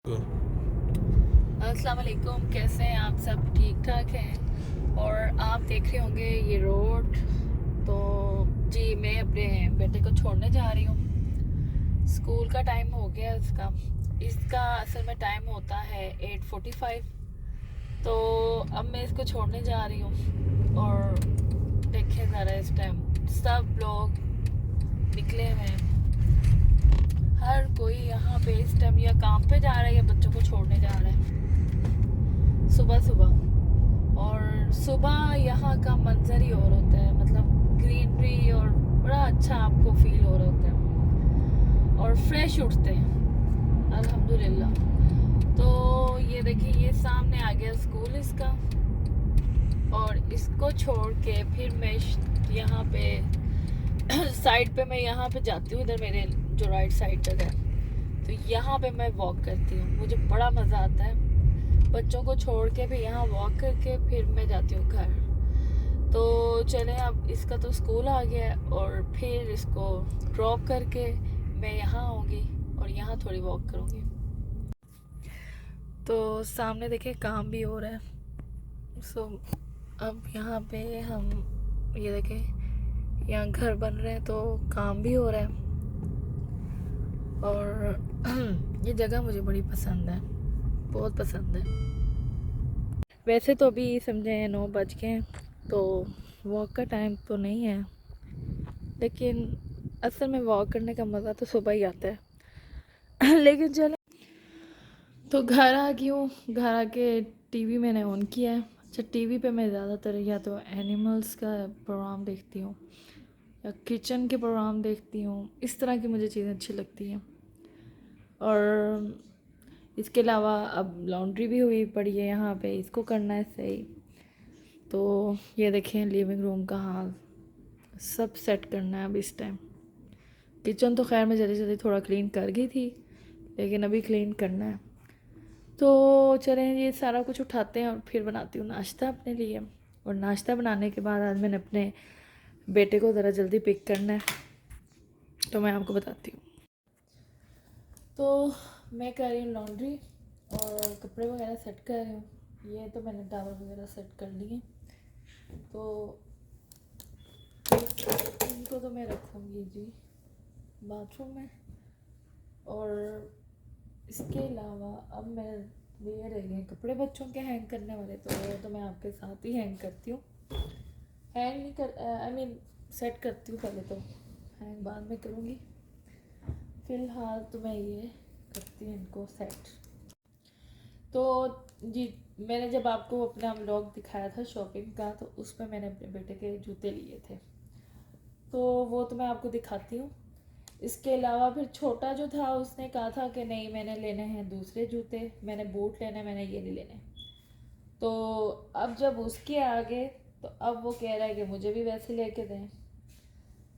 अस्सलाम वालेकुम, कैसे हैं आप सब? ठीक ठाक हैं? और आप देख रहे होंगे ये रोड। तो जी मैं अपने बेटे को छोड़ने जा रही हूँ। स्कूल का टाइम हो गया इसका। इसका असल में टाइम होता है 8:45। तो अब मैं इसको छोड़ने जा रही हूँ। और देखें ज़रा, इस टाइम सब लोग निकले हुए हैं। हर कोई यहाँ पे इस टाइम या काम पे जा रहा है या बच्चों को छोड़ने जा रहा है सुबह सुबह। और सुबह यहाँ का मंजर ही और होता है, मतलब ग्रीनरी, और बड़ा अच्छा आपको फील हो रहा होता है और फ्रेश उठते हैं अल्हम्दुलिल्लाह। तो ये देखिए, ये सामने आ गया स्कूल इसका। और इसको छोड़ के फिर मैं यहाँ पे साइड पे, मैं यहाँ पे जाती हूँ, इधर मेरे जो राइट साइड तक है। तो यहाँ पे मैं वॉक करती हूँ, मुझे बड़ा मज़ा आता है। बच्चों को छोड़ के भी यहाँ वॉक करके फिर मैं जाती हूँ घर। तो चलें, अब इसका तो स्कूल आ गया है और फिर इसको ड्रॉप करके मैं यहाँ आऊँगी और यहाँ थोड़ी वॉक करूँगी। तो सामने देखे काम भी हो रहा है। अब यहाँ पे हम ये देखें, यहाँ घर बन रहे हैं तो काम भी हो रहा है। और ये जगह मुझे बड़ी पसंद है, बहुत पसंद है। वैसे तो अभी समझे 9 बज गए हैं, तो वॉक का टाइम तो नहीं है, लेकिन असल में वॉक करने का मज़ा तो सुबह ही आता है। लेकिन चले, तो घर आ गई हूँ। घर आके टीवी मैंने ऑन किया है। अच्छा, टीवी पे मैं ज़्यादातर या तो एनिमल्स का प्रोग्राम देखती हूँ या किचन के प्रोग्राम देखती हूँ। इस तरह की मुझे चीज़ें अच्छी लगती हैं। और इसके अलावा अब लॉन्ड्री भी हुई पड़ी है यहाँ पे, इसको करना है सही। तो ये देखें लिविंग रूम का हाल, सब सेट करना है अब इस टाइम। किचन तो खैर मैं जल्दी जल्दी थोड़ा क्लीन कर गई थी, लेकिन अभी क्लीन करना है। तो चलें, ये सारा कुछ उठाते हैं और फिर बनाती हूँ नाश्ता अपने लिए। और नाश्ता बनाने के बाद आज मैंने अपने बेटे को ज़रा जल्दी पिक करना है, तो मैं आपको बताती हूँ। तो मैं कर रही हूँ लॉन्ड्री और कपड़े वगैरह सेट कर रही हूँ। ये तो मैंने टावल वगैरह सेट कर लिए, तो इनको तो मैं रखूँगी जी बाथरूम में। और इसके अलावा अब मैं ये रह गए कपड़े बच्चों के हैंग करने वाले, तो वो तो मैं आपके साथ ही हैंग करती हूँ। हैंग नहीं कर, आई मीन सेट करती हूँ पहले, तो हैंग बाद में करूँगी। फ़िलहाल तो मैं ये करती हूँ इनको सेट। तो जी, मैंने जब आपको अपना व्लॉग दिखाया था शॉपिंग का, तो उसमें मैंने अपने बेटे के जूते लिए थे, तो वो तो मैं आपको दिखाती हूँ। इसके अलावा फिर छोटा जो था उसने कहा था कि नहीं, मैंने लेने हैं दूसरे जूते, मैंने बूट लेने, मैंने ये नहीं लेने। तो अब जब उसके आगे, तो अब वो कह रहा है कि मुझे भी वैसे लेके दें।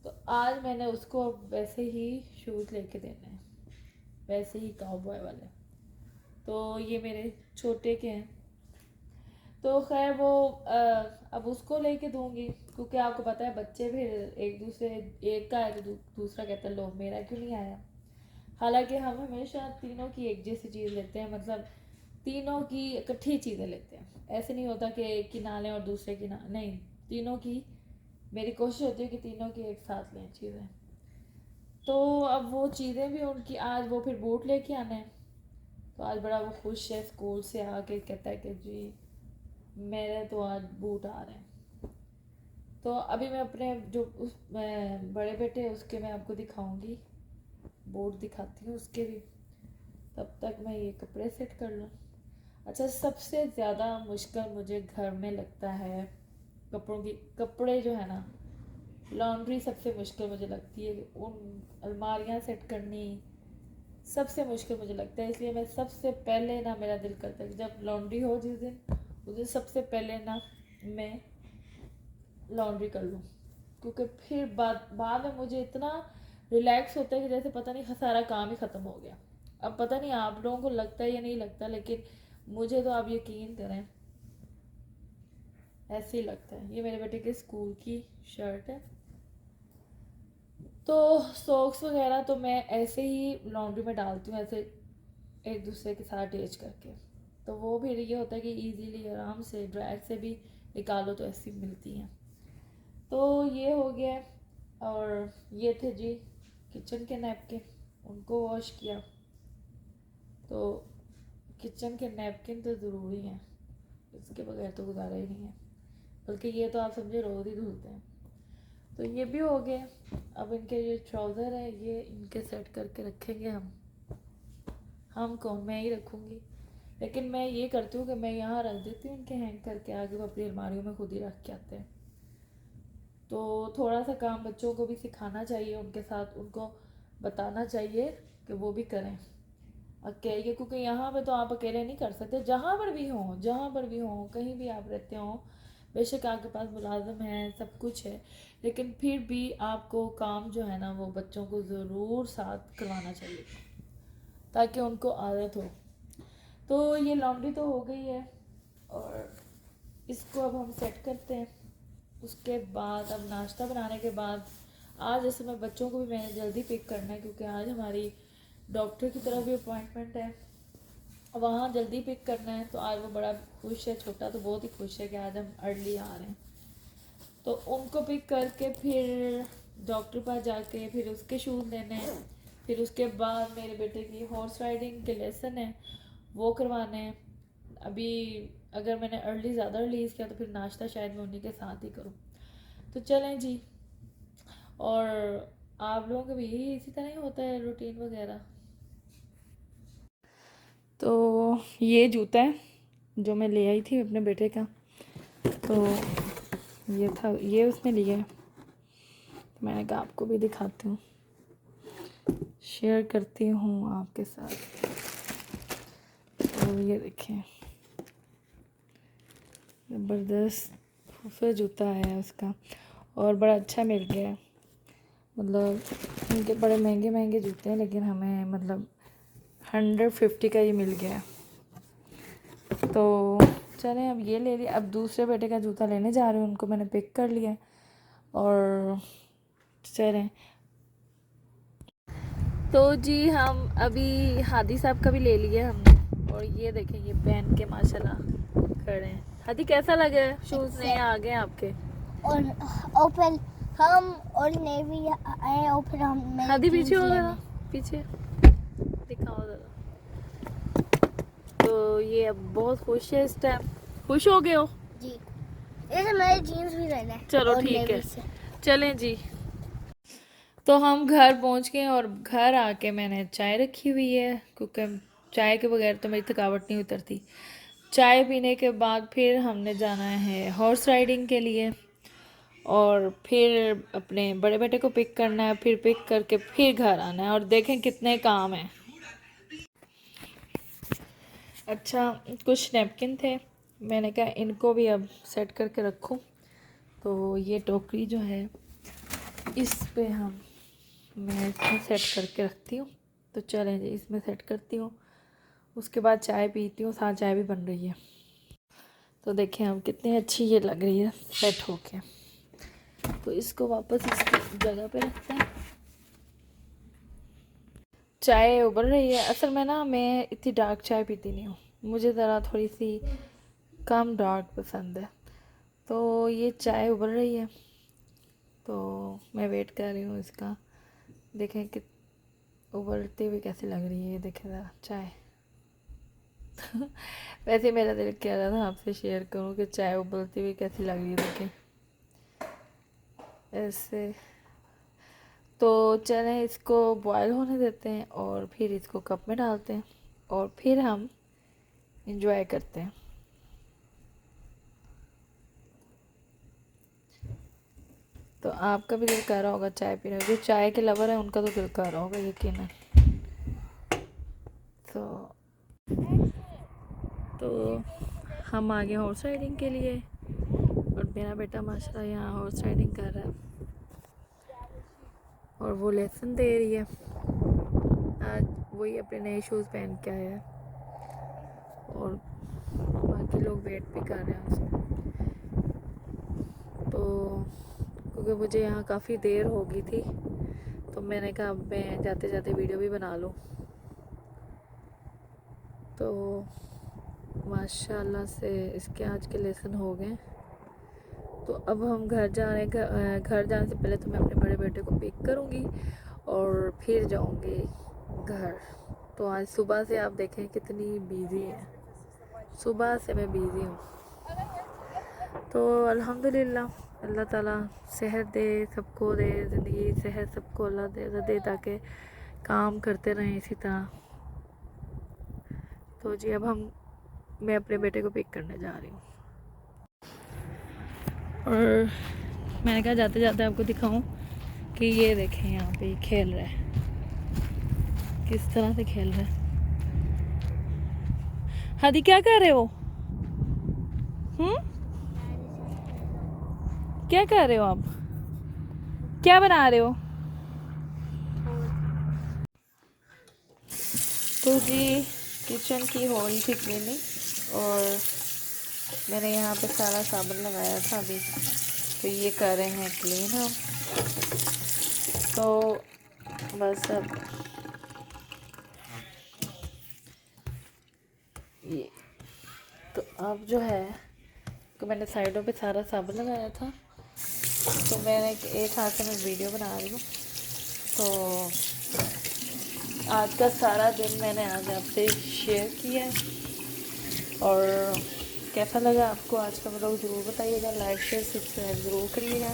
तो आज मैंने उसको अब वैसे ही शूज़ लेके देने हैं, वैसे ही काउबॉय वाले। तो ये मेरे छोटे के हैं, तो खैर वो अब उसको लेके दूंगी, क्योंकि आपको पता है बच्चे फिर एक दूसरे, एक का है तो दूसरा कहता है लो मेरा क्यों नहीं आया। हालांकि हम हमेशा तीनों की एक जैसी चीज़ लेते हैं, मतलब तीनों की इकट्ठी चीज़ें लेते हैं। ऐसे नहीं होता कि एक की ना लें और दूसरे की ना, नहीं, तीनों की मेरी कोशिश होती है कि तीनों की एक साथ लें चीज़ें। तो अब वो चीज़ें भी उनकी, आज वो फिर बूट लेके आने हैं। तो आज बड़ा वो खुश है, स्कूल से आके कहता है कि जी मेरे तो आज बूट आ रहे हैं। तो अभी मैं अपने जो उस बड़े बेटे उसके मैं आपको दिखाऊंगी, बूट दिखाती हूँ उसके भी। तब तक मैं ये कपड़े सेट कर लूँ। अच्छा, सबसे ज़्यादा मुश्किल मुझे घर में लगता है कपड़े जो है ना, लॉन्ड्री सबसे मुश्किल मुझे लगती है। उन अलमारियाँ सेट करनी सबसे मुश्किल मुझे लगता है। इसलिए मैं सबसे पहले ना, मेरा दिल करता है कि जब लॉन्ड्री हो जिस दिन, उस दिन सबसे पहले ना मैं लॉन्ड्री कर लूँ, क्योंकि फिर बाद में मुझे इतना रिलैक्स होता है कि जैसे पता नहीं सारा काम ही ख़त्म हो गया। अब पता नहीं आप लोगों को लगता है या नहीं लगता, लेकिन मुझे तो आप यकीन करें ऐसे ही लगता है। ये मेरे बेटे के स्कूल की शर्ट है। तो सॉक्स वगैरह तो मैं ऐसे ही लॉन्ड्री में डालती हूँ, ऐसे एक दूसरे के साथ अटैच करके। तो वो फिर ये होता है कि इजीली आराम से ड्रायर से भी निकालो तो ऐसी मिलती हैं। तो ये हो गया। और ये थे जी किचन के नैपकिन, उनको वॉश किया। तो किचन के नैपकिन तो ज़रूरी हैं, इसके बगैर तो गुजारा ही नहीं है। बल्कि ये तो आप समझे रोज़ ही धुलते हैं। तो ये भी हो गए। अब इनके ये ट्राउज़र है, ये इनके सेट करके रखेंगे हम कौन, मैं ही रखूँगी। लेकिन मैं ये करती हूँ कि मैं यहाँ रख देती हूँ इनके हैंग करके, आगे वो अपनी अलमारियों में खुद ही रख के आते हैं। तो थोड़ा सा काम बच्चों को भी सिखाना चाहिए, उनके साथ उनको बताना चाहिए कि वो भी करें अकेले, क्योंकि यहाँ पे तो आप अकेले नहीं कर सकते। जहाँ पर भी हो कहीं भी आप रहते हो, बेशक आपके पास मुलाजिम है, सब कुछ है, लेकिन फिर भी आपको काम जो है ना वो बच्चों को ज़रूर साथ करवाना चाहिए ताकि उनको आदत हो। तो ये लॉन्ड्री तो हो गई है और इसको अब हम सेट करते हैं। उसके बाद अब नाश्ता बनाने के बाद आज जैसे मैं बच्चों को भी मैंने जल्दी पिक करना है, क्योंकि आज हमारी डॉक्टर की तरफ भी अपॉइंटमेंट है, वहाँ जल्दी पिक करना है। तो आज वो बड़ा खुश है, छोटा तो बहुत ही खुश है कि आज हम अर्ली आ रहे हैं। तो उनको पिक करके फिर डॉक्टर पास जाके फिर उसके शूज़ लेने हैं। फिर उसके बाद मेरे बेटे की हॉर्स राइडिंग के लेसन है, वो करवाने हैं। अभी अगर मैंने ज़्यादा रिलीज़ किया तो फिर नाश्ता शायद मैं उन्हीं के साथ ही करूँ। तो चलें जी। और आप लोगों का भी यही इसी तरह ही होता है रूटीन वगैरह। तो ये जूता है जो मैं ले आई थी अपने बेटे का, तो ये था, ये उसने लिया है। तो मैंने कहा आपको भी दिखाती हूँ, शेयर करती हूँ आपके साथ। तो ये देखें, ज़बरदस्त खूबसूरत जूता है उसका और बड़ा अच्छा मिल गया है। मतलब इनके बड़े महंगे महंगे जूते हैं, लेकिन हमें मतलब 150 का ही मिल गया है। तो चलें अब ये ले लिया। अब दूसरे बेटे का जूता लेने जा रहे हैं, उनको मैंने पिक कर लिया और चलें। तो जी हम अभी हादी साहब का भी ले लिया हमने, और ये देखें ये पहन के माशाल्लाह खड़े हैं। हादी कैसा लगे शूज़ नए आ गए आपके? और फिर हम और नेवी आए और फिर हम हादी पीछे हो जरा, पीछे दिखाओ जरा। तो ये अब बहुत खुश है इस टाइम। खुश हो गए हो जी, ऐसे मेरे जीन्स भी लेना है। चलो ठीक है, चलें जी। तो हम घर पहुंच गए और घर आके मैंने चाय रखी हुई है, क्योंकि चाय के बगैर तो मेरी थकावट नहीं उतरती। चाय पीने के बाद फिर हमने जाना है हॉर्स राइडिंग के लिए, और फिर अपने बड़े बेटे को पिक करना है, फिर पिक करके फिर घर आना है, और देखें कितने काम हैं। अच्छा, कुछ नैपकिन थे, मैंने कहा इनको भी अब सेट करके रखूं। तो ये टोकरी जो है इस पे मैं इसमें सेट करके रखती हूँ। तो चलें जी, इसमें सेट करती हूँ, उसके बाद चाय पीती हूँ, साथ चाय भी बन रही है। तो देखें अब कितनी अच्छी ये लग रही है सेट होके। तो इसको वापस इसकी जगह पे रखते हैं। चाय उबल रही है। असल में ना मैं इतनी डार्क चाय पीती नहीं हूँ, मुझे ज़रा थोड़ी सी कम डार्क पसंद है। तो ये चाय उबल रही है, तो मैं वेट कर रही हूँ इसका। देखें कि उबलती हुई कैसी लग रही है, ये देखें ज़रा चाय। वैसे मेरा दिल कह रहा था आपसे शेयर करूँ कि चाय उबलती हुई कैसी लग रही है, देखें ऐसे। तो चलें इसको बॉयल होने देते हैं और फिर इसको कप में डालते हैं और फिर हम इंजॉय करते हैं। तो आपका भी दिल कर रहा होगा चाय पीने, जो चाय के लवर है उनका तो दिल कर रहा होगा यकीनन। तो हम आ गए हॉर्स राइडिंग के लिए, और मेरा बेटा माशाल्लाह यहाँ हॉर्स राइडिंग कर रहा है और वो लेसन दे रही है। आज वही अपने नए शूज़ पहन के आया है और बाकी लोग वेट भी कर रहे हैं उसको। तो क्योंकि मुझे यहाँ काफ़ी देर हो गई थी, तो मैंने कहा अब मैं जाते जाते वीडियो भी बना लूँ। तो माशाल्लाह से इसके आज के लेसन हो गए। तो अब हम घर जाने से पहले तो मैं अपने बड़े बेटे को पिक करूँगी और फिर जाऊँगी घर। तो आज सुबह से आप देखें कितनी बिज़ी है, सुबह से मैं बिज़ी हूँ। तो अल्हम्दुलिल्लाह, अल्लाह ताला सेहत दे, सबको दे, ज़िंदगी सेहत सबको अल्लाह दे ताकि काम करते रहें इसी तरह। तो जी अब मैं अपने बेटे को पिक करने जा रही हूँ और मैंने कहा जाते जाते आपको दिखाऊं कि ये देखें यहाँ पे खेल रहा है, किस तरह से खेल रहा है। हादी क्या कर रहे हो? क्या कर रहे हो आप? क्या बना रहे हो? तो जी किचन की हो रही थी क्लीनिंग और मैंने यहाँ पे सारा साबुन लगाया था अभी, तो ये कर रहे हैं क्लीन हम। तो बस अब ये तो अब जो है तो मैंने साइडों पे सारा साबुन लगाया था, तो मैंने एक हाथ से मैं वीडियो बना रही हूँ। तो आज का सारा दिन मैंने आज आपसे शेयर किया और कैसा लगा आपको आज का व्लॉग ज़रूर बताइएगा, लाइक शेयर सब्सक्राइब ज़रूर करिएगा।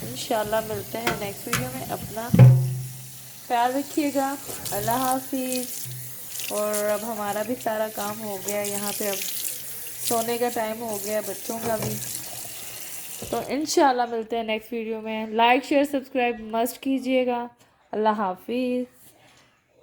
इंशाल्लाह मिलते हैं नेक्स्ट वीडियो में। अपना ख्याल रखिएगा, अल्लाह हाफिज़। और अब हमारा भी सारा काम हो गया, यहाँ पे अब सोने का टाइम हो गया बच्चों का भी। तो इंशाल्लाह मिलते हैं नेक्स्ट वीडियो में। लाइक शेयर सब्सक्राइब मस्ट कीजिएगा। अल्लाह हाफिज़।